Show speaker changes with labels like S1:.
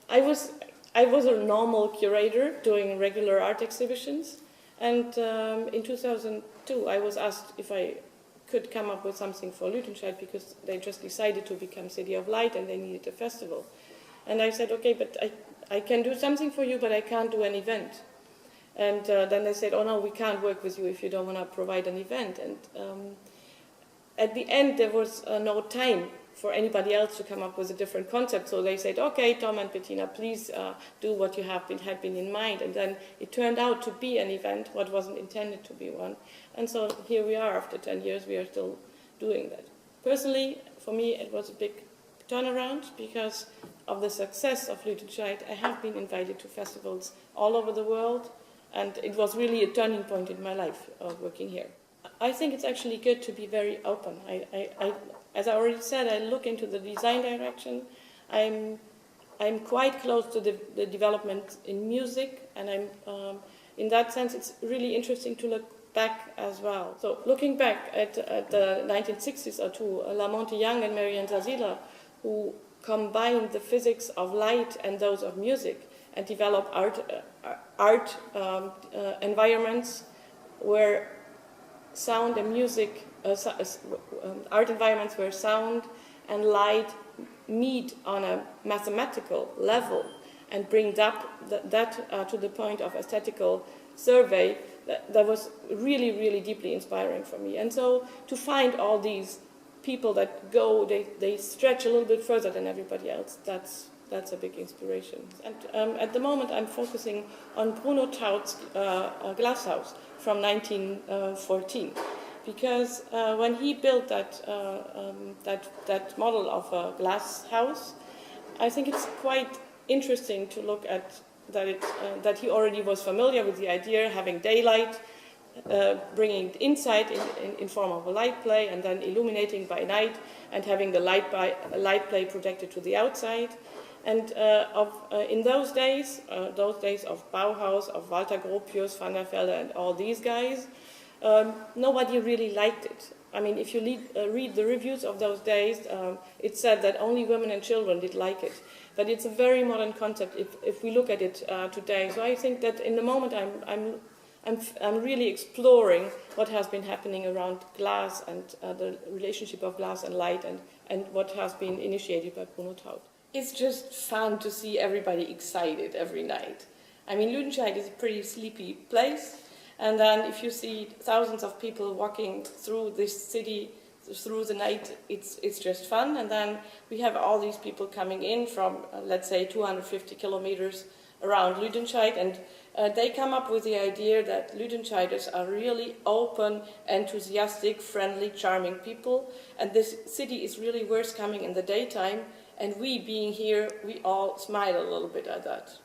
S1: I was a normal curator doing regular art exhibitions, and in 2002 I was asked if I could come up with something for Lüdenscheid because they just decided to become City of Light and they needed a festival. And I said, okay, but I can do something for you, but I can't do an event. And then they said, oh no, we can't work with you if you don't want to provide an event. And at the end there was no time for anybody else to come up with a different concept. So they said, okay, Tom and Bettina, please do what you had been in mind. And then it turned out to be an event, what wasn't intended to be one. And so here we are, after 10 years, we are still doing that. Personally, for me, it was a big turnaround because of the success of Lüdenscheid. I have been invited to festivals all over the world, and it was really a turning point in my life working here. I think it's actually good to be very open. As I already said, I look into the design direction. I'm quite close to the development in music, and in that sense, it's really interesting to look back as well. So looking back at the 1960s or to Lamont Young and Marianne Zazila, who combined the physics of light and those of music and developed art environments where sound and music, art environments where sound and light meet on a mathematical level and bring that to the point of aesthetical survey, that was really, really deeply inspiring for me. And so to find all these people that they stretch a little bit further than everybody else, that's a big inspiration. And at the moment I'm focusing on Bruno Taut's glass house from 1914, because when he built that model of a glass house, I think it's quite interesting to look at that he already was familiar with the idea, having daylight, bringing insight in form of a light play, and then illuminating by night, and having the light play projected to the outside. And in those days of Bauhaus, of Walter Gropius, Van der Velde, and all these guys, nobody really liked it. I mean, if you read the reviews of those days, it said that only women and children did like it. But it's a very modern concept if we look at it today. So I think that in the moment I'm really exploring what has been happening around glass and the relationship of glass and light, and what has been initiated by Bruno Taut. It's just fun to see everybody excited every night. I mean, Lüdenscheid is a pretty sleepy place, and then if you see thousands of people walking through this city through the night, it's just fun. And then we have all these people coming in from, let's say, 250 kilometers around Lüdenscheid, and they come up with the idea that Lüdenscheiders are really open, enthusiastic, friendly, charming people, and this city is really worth coming in the daytime. And we, being here, we all smile a little bit at that.